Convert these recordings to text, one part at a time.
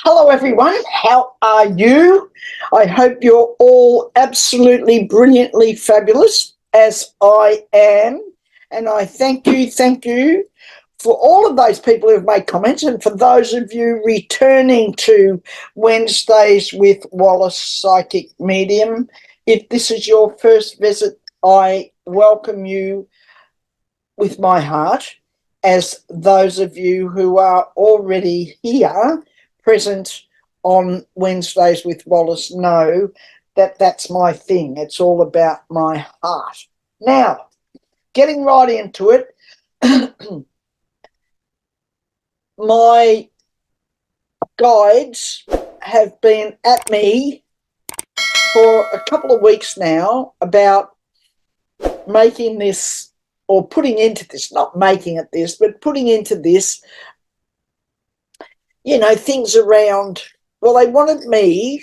Hello, everyone. How are you? I hope you're all absolutely brilliantly fabulous, as I am. And I thank you for all of those people who've made comments, and for those of you returning to Wednesdays with Wallis Psychic Medium. If this is your first visit, I welcome you with my heart, as those of you who are already here present on Wednesdays with Wallis know that that's my thing. It's all about my heart. Now, getting right into it, my guides have been at me for a couple of weeks now about making this, or putting into this, not making it this, but putting into this, things around, well, they wanted me,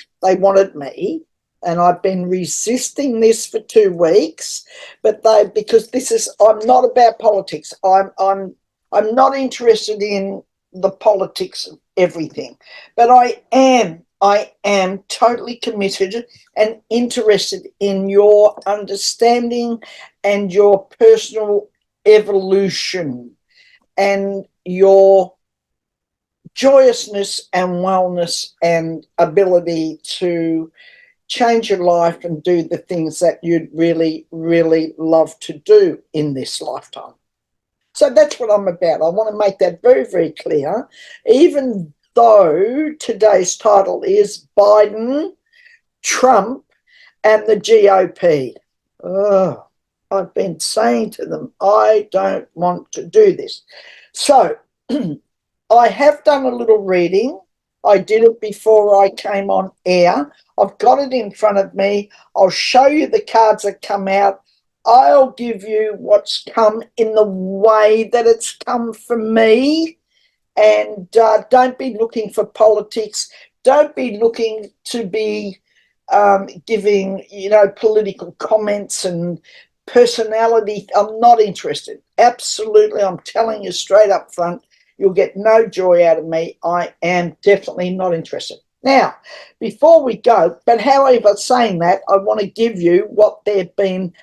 and I've been resisting this for 2 weeks, but because I'm not about politics. I'm not interested in the politics of everything, but I am totally committed and interested in your understanding and your personal evolution and your joyousness and wellness and ability to change your life and do the things that you'd really, really love to do in this lifetime. So that's what I'm about. I want to make that very, very clear, even though today's title is Biden, Trump, and the GOP. Oh, I've been saying to them, I don't want to do this. So I have done a little reading. I did it before I came on air. I've got it in front of me. I'll show you the cards that come out. I'll give you what's come in the way that it's come for me. And don't be looking for politics. Don't be looking to be giving, political comments and personality. I'm not interested. Absolutely, I'm telling you straight up front. You'll get no joy out of me. I am definitely not interested. Now, before we go, but however, saying that, I want to give you what they've been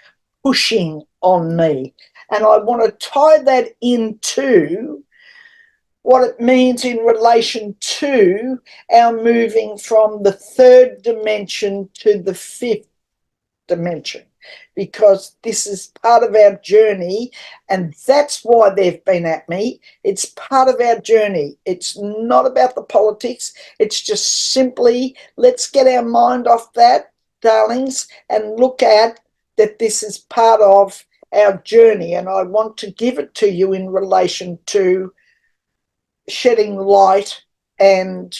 pushing on me. And I want to tie that into what it means in relation to our moving from the 3rd dimension to the 5th dimension, because this is part of our journey, and that's why they've been at me. It's part of our journey. It's not about the politics. It's just simply, let's get our mind off that, darlings, and look at that this is part of our journey. And I want to give it to you in relation to shedding light and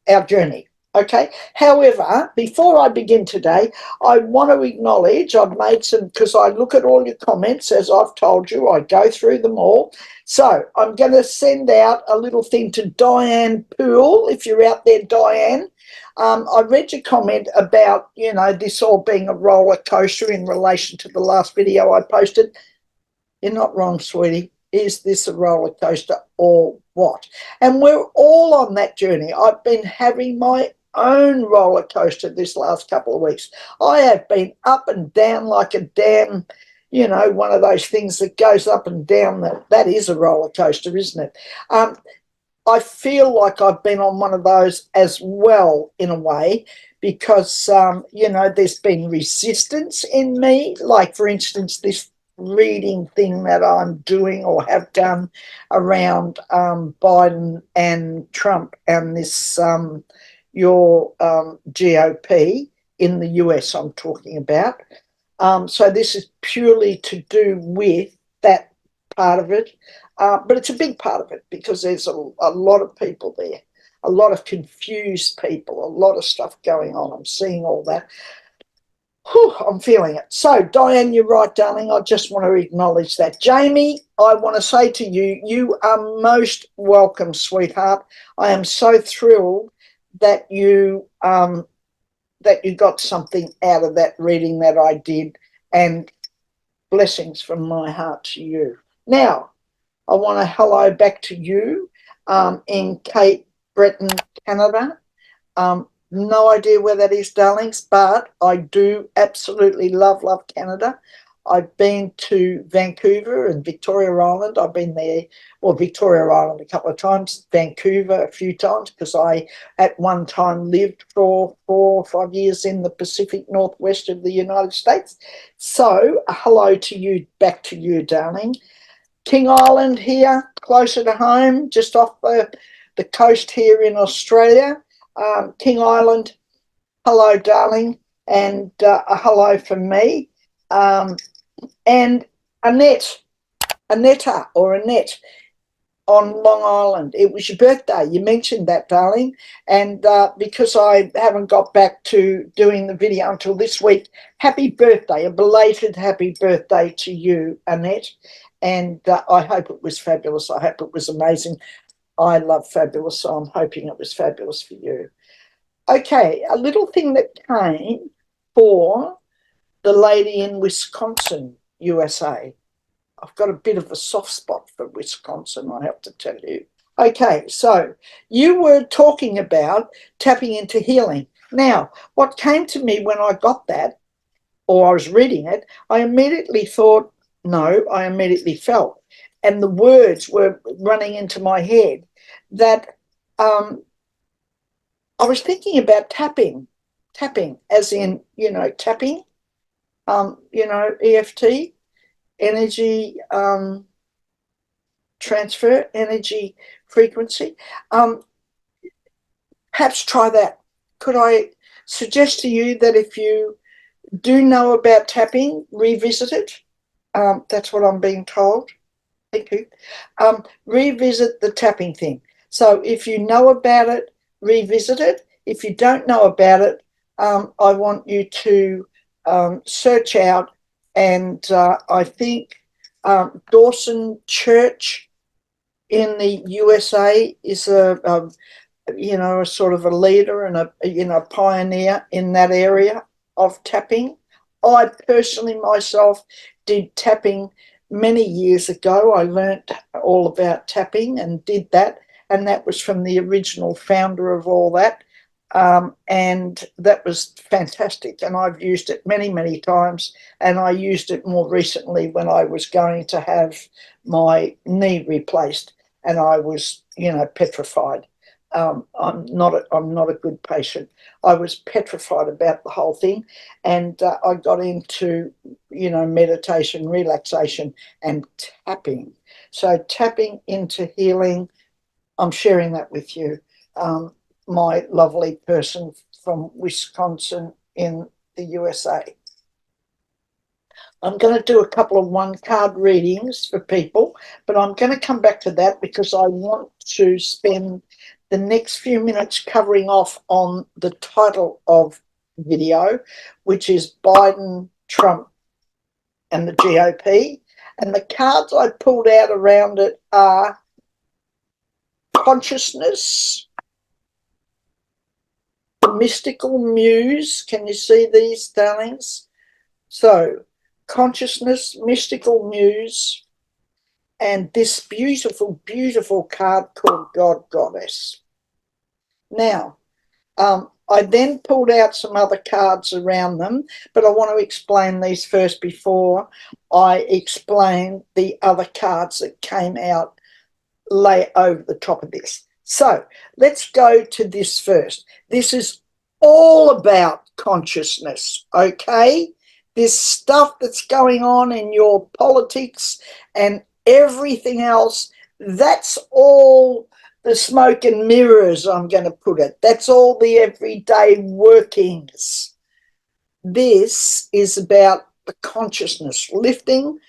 our journey. Okay. However, before I begin today, I want to acknowledge I've made some, because I look at all your comments, as I've told you, I go through them all. So I'm going to send out a little thing to Diane Poole. If you're out there, Diane, I read your comment about, this all being a roller coaster in relation to the last video I posted. You're not wrong, sweetie. Is this a roller coaster or what? And we're all on that journey. I've been having my own roller coaster this last couple of weeks. I have been up and down like a damn, one of those things that goes up and down. That is a roller coaster, isn't it? I feel like I've been on one of those as well, in a way, because, there's been resistance in me. Like, for instance, this reading thing that I'm doing or have done around Biden and Trump and this your GOP in the US I'm talking about. So this is purely to do with that part of it, but it's a big part of it because there's a lot of people there, a lot of confused people, a lot of stuff going on. I'm seeing all that. Whew, I'm feeling it. So, Diane, you're right, darling. I just want to acknowledge that. Jamie, I want to say to you, you are most welcome, sweetheart. I am so thrilled that you got something out of that reading that I did, and blessings from my heart to you. Now, I want to hello back to you in Cape Breton, Canada. No idea where that is, darlings, but I do absolutely love Canada. I've been to Vancouver and Victoria Island. I've been there, well, Victoria Island a couple of times, Vancouver a few times, because I at one time lived for 4 or 5 years in the Pacific Northwest of the United States. So hello to you, back to you, darling. King Island here, closer to home, just off the coast here in Australia. King Island, hello, darling, and a hello from me. And Annetta or Annette on Long Island. It was your birthday. You mentioned that, darling. And because I haven't got back to doing the video until this week, happy birthday, a belated happy birthday to you, Annette. And I hope it was fabulous. I hope it was amazing. I love fabulous, so I'm hoping it was fabulous for you. Okay, a little thing that came for the lady in Wisconsin, USA. I've got a bit of a soft spot for Wisconsin, I have to tell you. Okay, so you were talking about tapping into healing. Now, what came to me when I got that, or I was reading it, I immediately thought, no, I immediately felt. And the words were running into my head that I was thinking about tapping as in, tapping, EFT, energy transfer, energy frequency. Perhaps try that. Could I suggest to you that if you do know about tapping, revisit it? That's what I'm being told. Thank you. Revisit the tapping thing. So if you know about it, revisit it. If you don't know about it, I want you to search out, and I think Dawson Church in the USA is a sort of a leader and a pioneer in that area of tapping. I personally myself did tapping many years ago. I learnt all about tapping and did that, and that was from the original founder of all that. And that was fantastic, and I've used it many, many times, and I used it more recently when I was going to have my knee replaced, and I was, petrified. I'm not a good patient. I was petrified about the whole thing, and I got into, meditation, relaxation, and tapping. So tapping into healing, I'm sharing that with you. My lovely person from Wisconsin in the USA. I'm going to do a couple of one-card readings for people, but I'm going to come back to that because I want to spend the next few minutes covering off on the title of video, which is Biden, Trump, and the GOP. And the cards I pulled out around it are consciousness, the mystical muse. Can you see these, darlings? So, consciousness, mystical muse, and this beautiful, beautiful card called God Goddess. Now, I then pulled out some other cards around them, but I want to explain these first before I explain the other cards that came out lay over the top of this. So let's go to this first. This is all about consciousness, okay? This stuff that's going on in your politics and everything else, that's all the smoke and mirrors, I'm going to put it. That's all the everyday workings. This is about the consciousness, lifting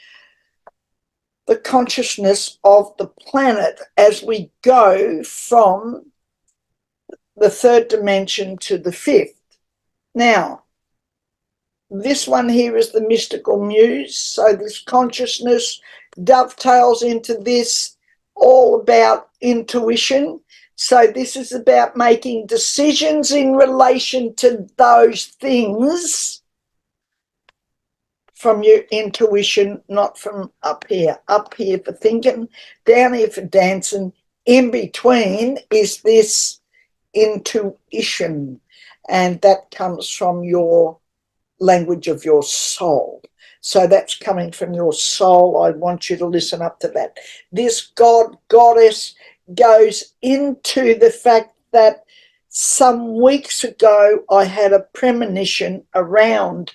the consciousness of the planet as we go from the third dimension to the fifth. Now, this one here is the mystical muse. So this consciousness dovetails into this, all about intuition. So this is about making decisions in relation to those things from your intuition, not from up here. Up here for thinking, down here for dancing. In between is this intuition, and that comes from your language of your soul. So that's coming from your soul. I want you to listen up to that. This goddess goes into the fact that some weeks ago I had a premonition around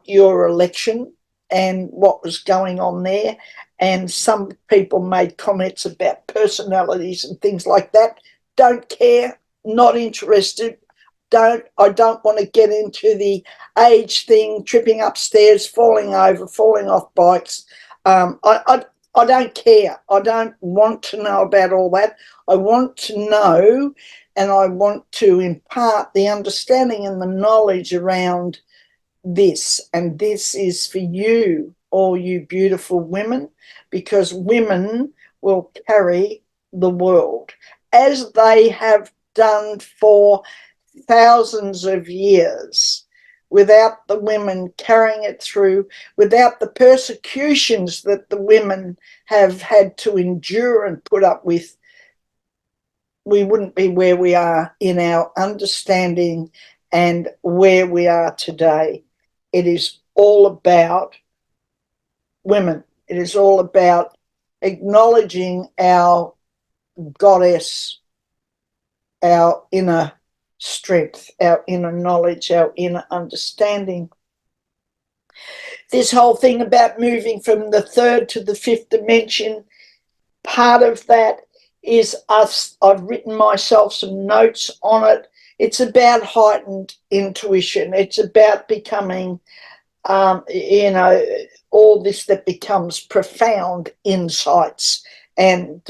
your election and what was going on there. And some people made comments about personalities and things like that. Don't care, not interested. I don't want to get into the age thing, tripping upstairs, falling over, falling off bikes. I don't care. I don't want to know about all that. I want to know, and I want to impart the understanding and the knowledge around this. And this is for you, all you beautiful women, because women will carry the world as they have done for thousands of years. Without the women carrying it through, without the persecutions that the women have had to endure and put up with, we wouldn't be where we are in our understanding and where we are today. It is all about women. It is all about acknowledging our goddess, our inner strength, our inner knowledge, our inner understanding. This whole thing about moving from the third to the fifth dimension, part of that is us. I've written myself some notes on it. It's about heightened intuition. It's about becoming, all this that becomes profound insights. And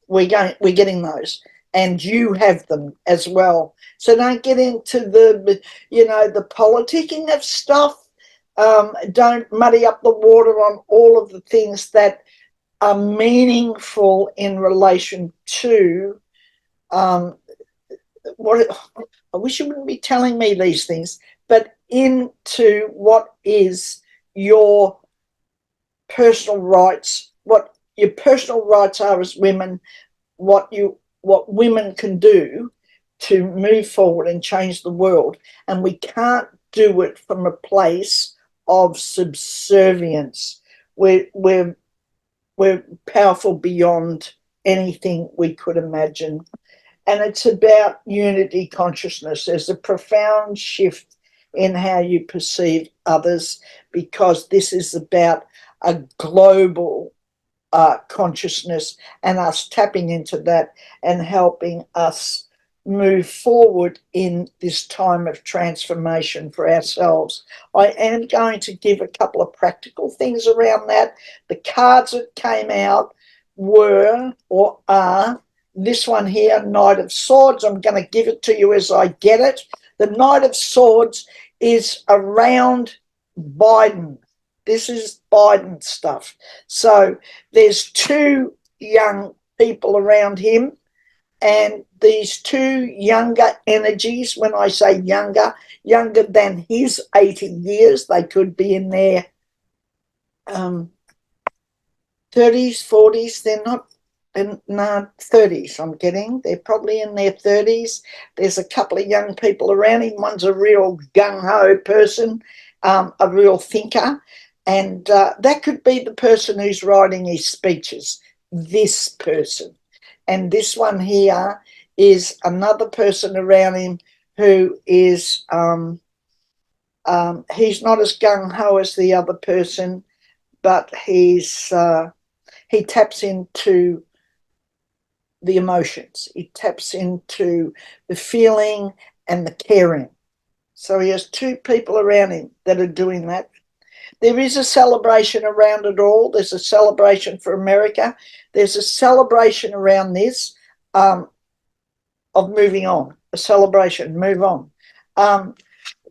we're getting those. And you have them as well. So don't get into the politicking of stuff. Don't muddy up the water on all of the things that are meaningful in relation to what. I wish you wouldn't be telling me these things, but into what is your personal rights, what your personal rights are as women, what women can do to move forward and change the world. And we can't do it from a place of subservience. We're powerful beyond anything we could imagine. And it's about unity consciousness. There's a profound shift in how you perceive others, because this is about a global consciousness and us tapping into that and helping us move forward in this time of transformation for ourselves. I am going to give a couple of practical things around that. The cards that came out were or are this one here, Knight of Swords. I'm going to give it to you as I get it. The Knight of Swords is around Biden. This is Biden stuff. So there's two young people around him, and these two younger energies, when I say younger than his 80 years, they could be in their 30s, 40s. They're not, 30s I'm getting. They're probably in their 30s. There's a couple of young people around him. One's a real gung-ho person, a real thinker. And that could be the person who's writing his speeches, this person. And this one here is another person around him who is, he's not as gung-ho as the other person, but he taps into the emotions. He taps into the feeling and the caring. So he has two people around him that are doing that. There is a celebration around it all. There's a celebration for America. There's a celebration around this of moving on, a celebration, move on.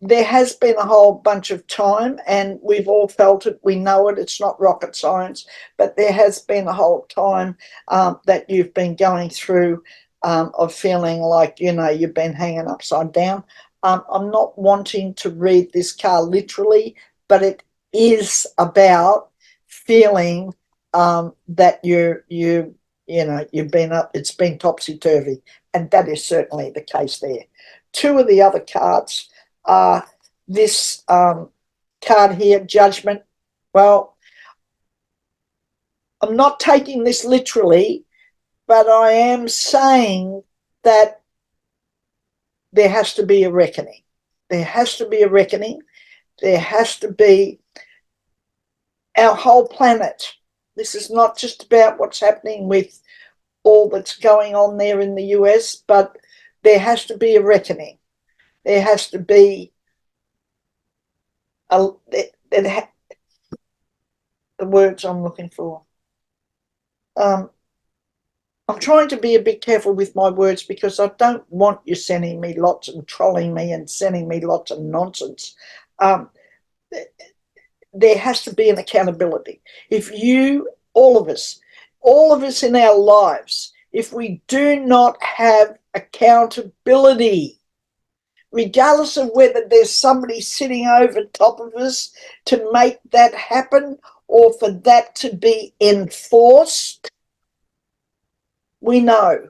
There has been a whole bunch of time, and we've all felt it. We know it. It's not rocket science, but there has been a whole time that you've been going through of feeling like, you've been hanging upside down. I'm not wanting to read this card literally, but it is about feeling that you're you've been up, it's been topsy-turvy, and that is certainly the case there. Two of the other cards are this card here, Judgment. Well, I'm not taking this literally, but I am saying that there has to be a reckoning. There has to be a reckoning. There has to be our whole planet. This is not just about what's happening with all that's going on there in the US, but there has to be a reckoning. There has to be the words I'm looking for. I'm trying to be a bit careful with my words because I don't want you sending me lots and trolling me and sending me lots of nonsense. There has to be an accountability. If all of us in our lives, if we do not have accountability, regardless of whether there's somebody sitting over top of us to make that happen or for that to be enforced, we know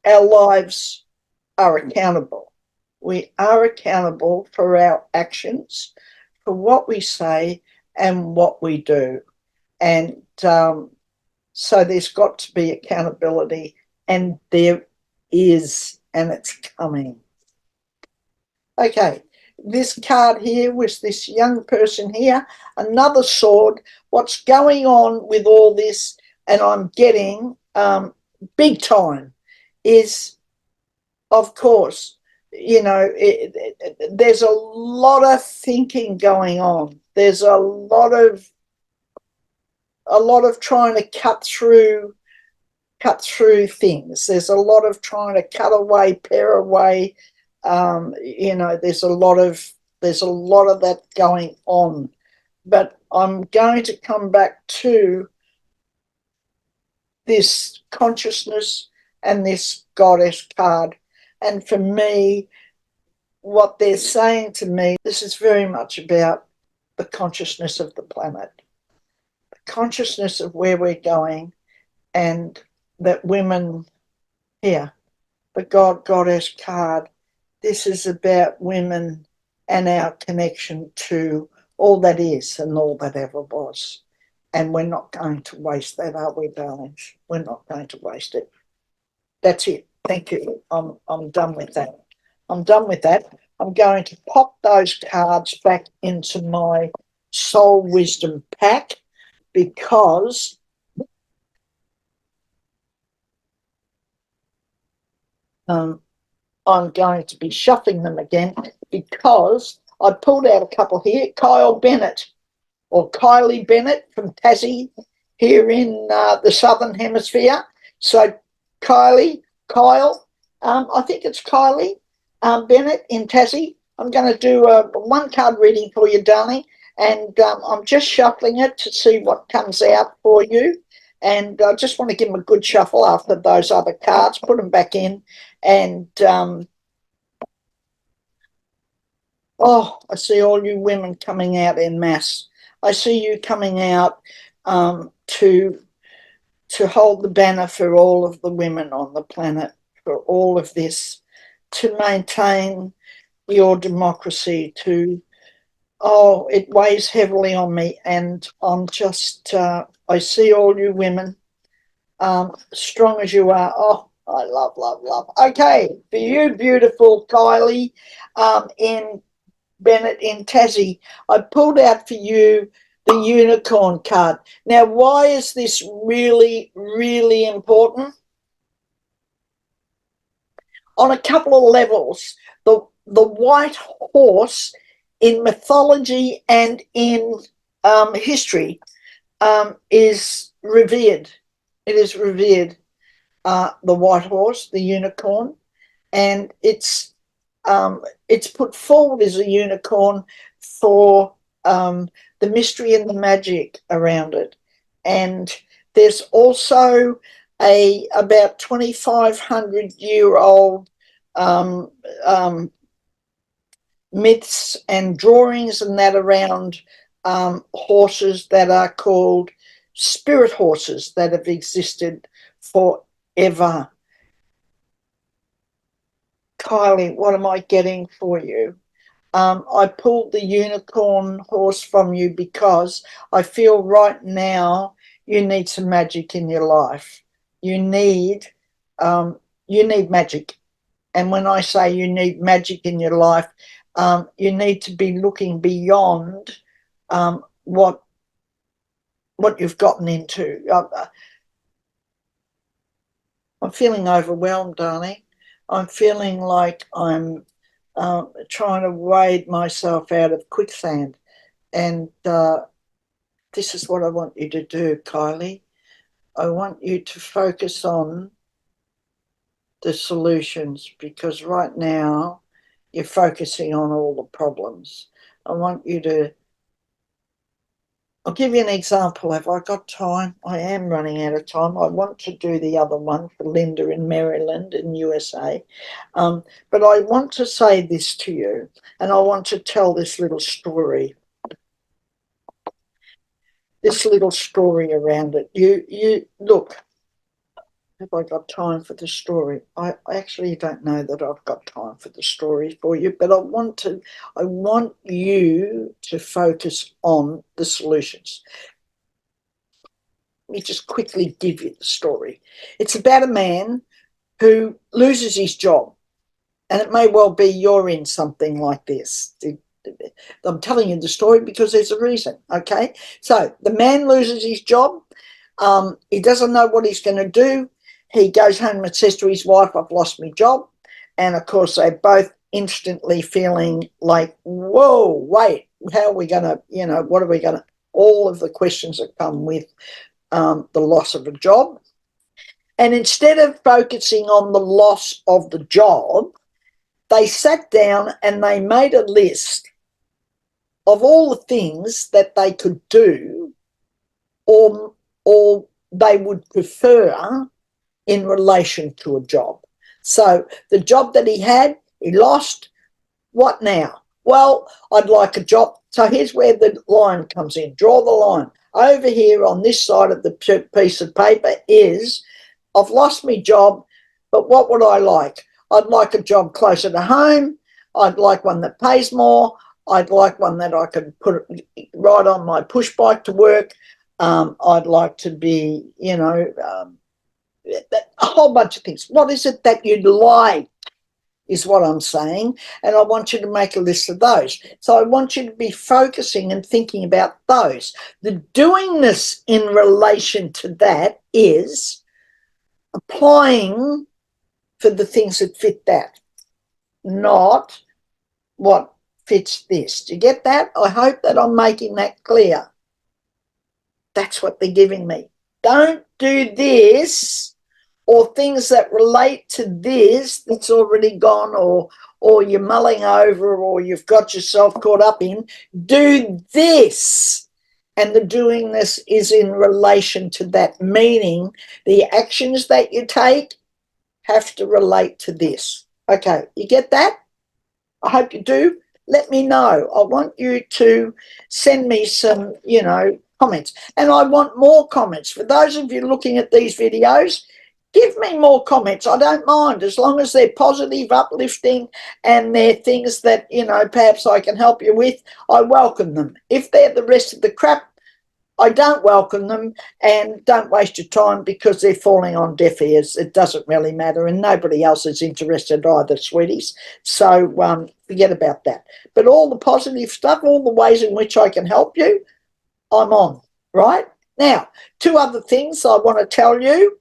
our lives are accountable. We are accountable for our actions, for what we say and what we do. And so there's got to be accountability, and there is, and it's coming. Okay, this card here was this young person here, another sword. What's going on with all this, and I'm getting big time, is, of course, there's a lot of thinking going on. There's a lot of trying to cut through things. There's a lot of trying to cut away, pare away. There's a lot of that going on. But I'm going to come back to this consciousness and this goddess card. And for me, what they're saying to me, this is very much about the consciousness of the planet, the consciousness of where we're going, and that women here, the goddess card, this is about women and our connection to all that is and all that ever was. And we're not going to waste that, are we, darlings? We're not going to waste it. That's it. Thank you. I'm done with that. I'm done with that. I'm going to pop those cards back into my soul wisdom pack because I'm going to be shuffling them again because I pulled out a couple here. Kyle Bennett, or Kylie Bennett from Tassie here in the Southern Hemisphere. So Kyle, I think it's Kylie Bennett in Tassie. I'm going to do a one card reading for you, darling, and I'm just shuffling it to see what comes out for you. And I just want to give them a good shuffle after those other cards, put them back in, and I see all you women coming out en masse. I see you coming out to hold the banner for all of the women on the planet, for all of this, to maintain your democracy, it weighs heavily on me, and I'm just, I see all you women, strong as you are. Oh, I love, love, love. Okay, for you, beautiful Kylie, in Bennett in Tassie, I pulled out for you the unicorn card. Now, why is this really, really important? On a couple of levels. The white horse in mythology and in history is revered. It is revered, the white horse, the unicorn, and it's put forward as a unicorn for the mystery and the magic around it. And there's also a about 2,500-year-old myths and drawings and that around horses that are called spirit horses that have existed forever. Kylie, what am I getting for you? I pulled the unicorn horse from you because I feel right now you need some magic in your life. You need magic. And when I say you need magic in your life, you need to be looking beyond what you've gotten into. I'm feeling overwhelmed, darling. I'm feeling like I'm trying to wade myself out of quicksand. And this is what I want you to do, Kylie. I want you to focus on the solutions, because right now you're focusing on all the problems. I want you to, I'll give you an example. Have I got time? I am running out of time. I want to do the other one for Linda in Maryland in USA. But I want to say this to you, and I want to tell this little story. This little story around it. You look, have I got time for the story? I actually don't know that I've got time for the story for you, but I want you to focus on the solutions. Let me just quickly give you the story. It's about a man who loses his job, and it may well be you're in something like this. I'm telling you the story because there's a reason, okay? So the man loses his job. He doesn't know what he's going to do. He goes home and says to his wife, I've lost my job. And of course, they're both instantly feeling like, whoa, wait, how are we going to, what are we going to, all of the questions that come with the loss of a job. And instead of focusing on the loss of the job, they sat down and they made a list of all the things that they could do or they would prefer in relation to a job. So the job that he had, he lost. What now? Well, I'd like a job. So here's where the line comes in. Draw the line. Over here on this side of the piece of paper is, I've lost my job, but what would I like? I'd like a job closer to home. I'd like one that pays more. I'd like one that I could put right on my push bike to work. I'd like to be, a whole bunch of things. What is it that you'd like is what I'm saying. And I want you to make a list of those. So I want you to be focusing and thinking about those. The doingness in relation to that is applying for the things that fit that, not what fits this. Do you get that? I hope that I'm making that clear. That's what they're giving me. Don't do this or things that relate to this that's already gone, or you're mulling over, or you've got yourself caught up in. Do this. And the doing this is in relation to that, meaning the actions that you take have to relate to this. Okay, you get that? I hope you do. Let me know. I want you to send me some, comments. And I want more comments. For those of you looking at these videos, give me more comments. I don't mind, as long as they're positive, uplifting, and they're things that, perhaps I can help you with. I welcome them. If they're the rest of the crap, I don't welcome them, and don't waste your time because they're falling on deaf ears. It doesn't really matter, and nobody else is interested either, sweeties. So forget about that. But all the positive stuff, all the ways in which I can help you, I'm on, right? Now, two other things I want to tell you.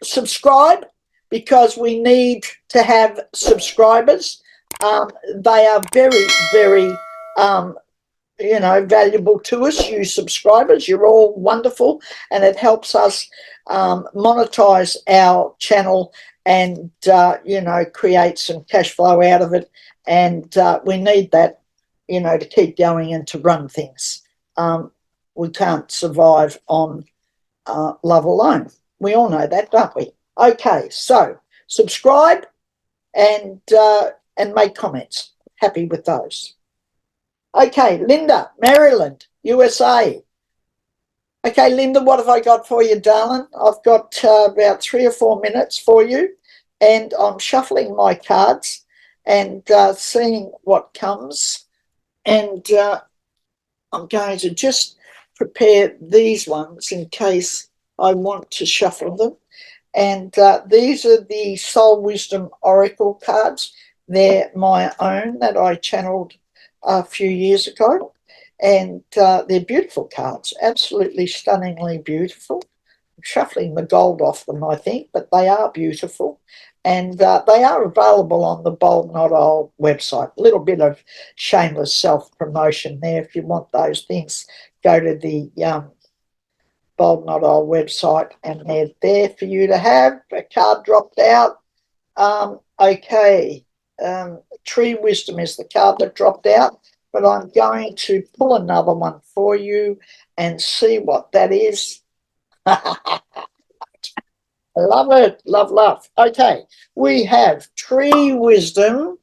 Subscribe, because we need to have subscribers. They are very, very valuable to us. You subscribers, you're all wonderful, and it helps us monetize our channel and create some cash flow out of it. And we need that, to keep going and to run things. We can't survive on love alone. We all know that, don't we? Okay, so subscribe and make comments. Happy with those. Okay, Linda, Maryland, USA. Okay, Linda, what have I got for you, darling? I've got about 3 or 4 minutes for you, and I'm shuffling my cards and seeing what comes. And I'm going to just prepare these ones in case I want to shuffle them. And these are the Soul Wisdom Oracle cards. They're my own that I channeled a few years ago. And they're beautiful cards, absolutely stunningly beautiful. I'm shuffling the gold off them, I think, but they are beautiful. And they are available on the Bold Not Old website. A little bit of shameless self-promotion there. If you want those things, go to the Bold Not Old website, and they're there for you to have. A card dropped out. Okay. Tree Wisdom is the card that dropped out, but I'm going to pull another one for you and see what that is. Love it. Love, love. Okay. We have Tree Wisdom.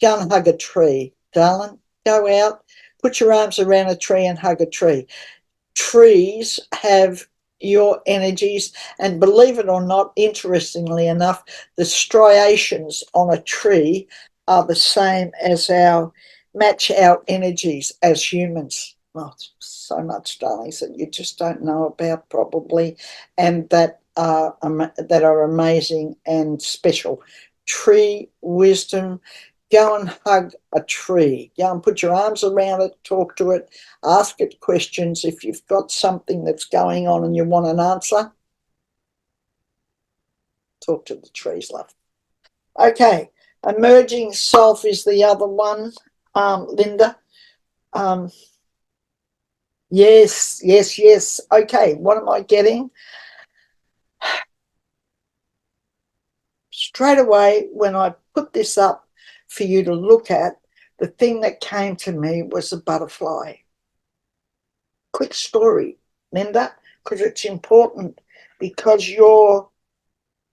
Go and hug a tree, darling. Go out, put your arms around a tree and hug a tree. Trees have your energies, and believe it or not, interestingly enough, the striations on a tree are the same as match our energies as humans. Oh, so much, darlings, that you just don't know about probably, and that are amazing and special. Tree wisdom. Go and hug a tree. Go and put your arms around it, talk to it, ask it questions. If you've got something that's going on and you want an answer, talk to the trees, love. Okay, emerging self is the other one, Linda. Yes, yes, yes. Okay, what am I getting? Straight away, when I put this up for you to look at, the thing that came to me was a butterfly. Quick story, Linda, because it's important, because you're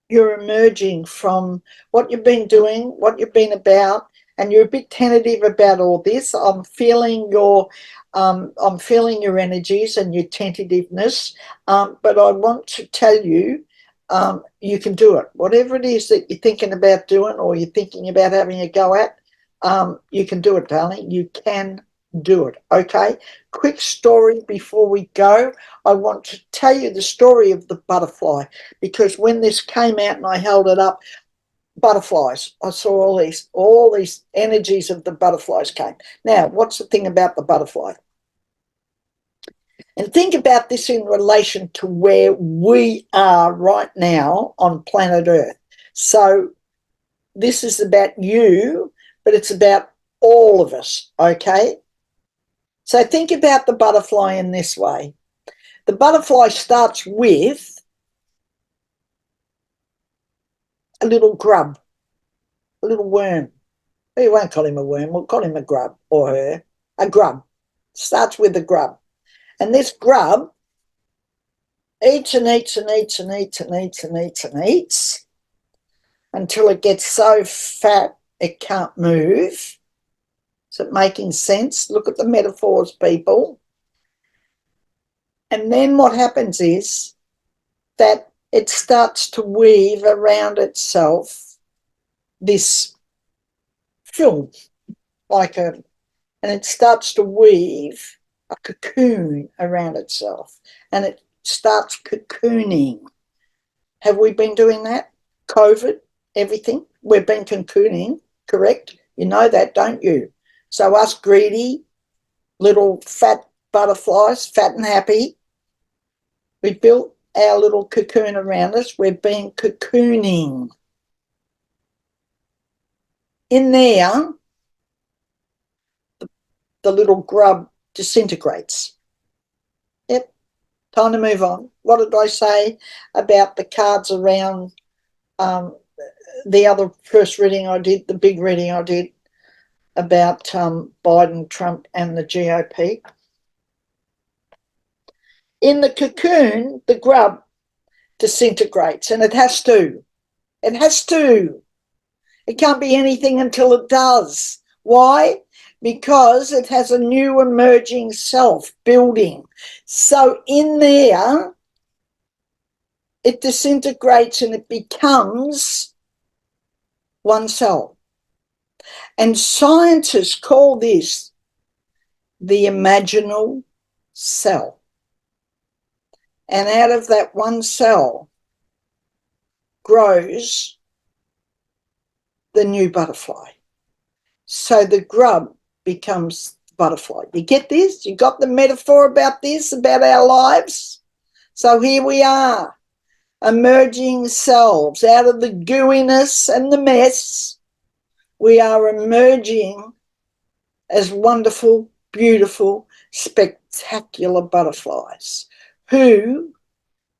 emerging from what you've been doing, what you've been about, and you're a bit tentative about all this. I'm feeling your energies and your tentativeness, but I want to tell you, you can do it. Whatever it is that you're thinking about doing or you're thinking about having a go at, you can do it, darling. You can do it. Okay. Quick story before we go. I want to tell you the story of the butterfly, because when this came out and I held it up, butterflies, I saw all these energies of the butterflies came. Now, what's the thing about the butterfly? And think about this in relation to where we are right now on planet Earth. So this is about you, but it's about all of us, okay? So think about the butterfly in this way. The butterfly starts with a little grub, a little worm. We won't call him a worm, we'll call him a grub, or her. A grub. Starts with a grub. And this grub eats and eats and eats and eats and eats and eats and eats until it gets so fat it can't move. Is it making sense? Look at the metaphors, people. And then what happens is that it starts to weave around itself this film, and it starts to weave a cocoon around itself, and it starts cocooning. Have we been doing that? COVID, everything, we've been cocooning, correct? You know that, don't you? So us greedy little fat butterflies, fat and happy, we built our little cocoon around us. We've been cocooning. In there, the little grub disintegrates. Yep, time to move on. What did I say about the cards around the other first reading I did, the big reading I did about Biden, Trump and the GOP? In the cocoon, the grub disintegrates, and it has to. It has to. It can't be anything until it does. Why? because it has a new emerging self building. So in there, it disintegrates and it becomes one cell. And scientists call this the imaginal cell. And out of that one cell grows the new butterfly. So the grub becomes the butterfly. You get this? You got the metaphor about this, about our lives? So here we are, emerging selves out of the gooiness and the mess. We are emerging as wonderful, beautiful, spectacular butterflies who,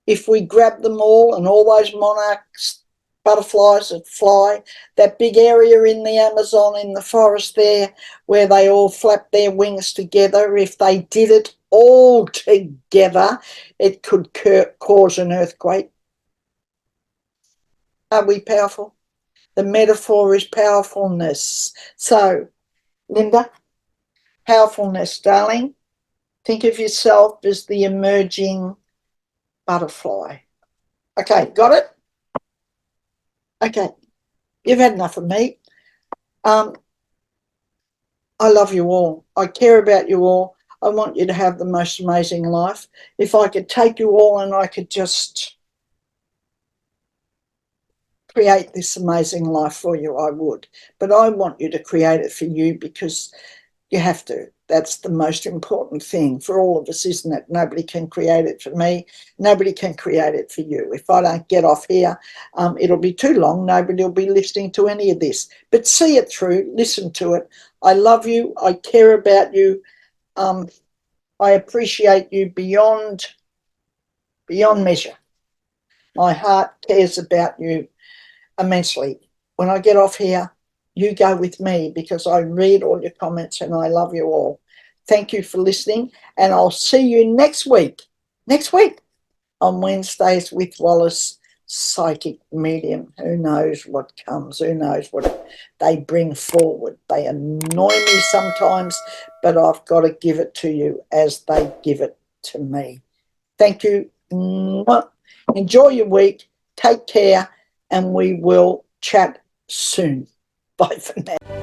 if we grab them all and all those monarchs, butterflies that fly, that big area in the Amazon, in the forest there, where they all flap their wings together, if they did it all together, it could cause an earthquake. Are we powerful? The metaphor is powerfulness. So, Linda, powerfulness, darling. Think of yourself as the emerging butterfly. Okay, got it? Okay, you've had enough of me. I love you all. I care about you all. I want you to have the most amazing life. If I could take you all and I could just create this amazing life for you, I would. But I want you to create it for you because you have to. That's the most important thing for all of us, isn't it? Nobody can create it for me. Nobody can create it for you. If I don't get off here, it'll be too long. Nobody will be listening to any of this. But see it through. Listen to it. I love you. I care about you. I appreciate you beyond measure. My heart cares about you immensely. When I get off here, you go with me because I read all your comments and I love you all. Thank you for listening, and I'll see you next week on Wednesdays with Wallis, psychic medium. Who knows what comes? Who knows what they bring forward? They annoy me sometimes, but I've got to give it to you as they give it to me. Thank you. Enjoy your week. Take care, and we will chat soon. Bye for now.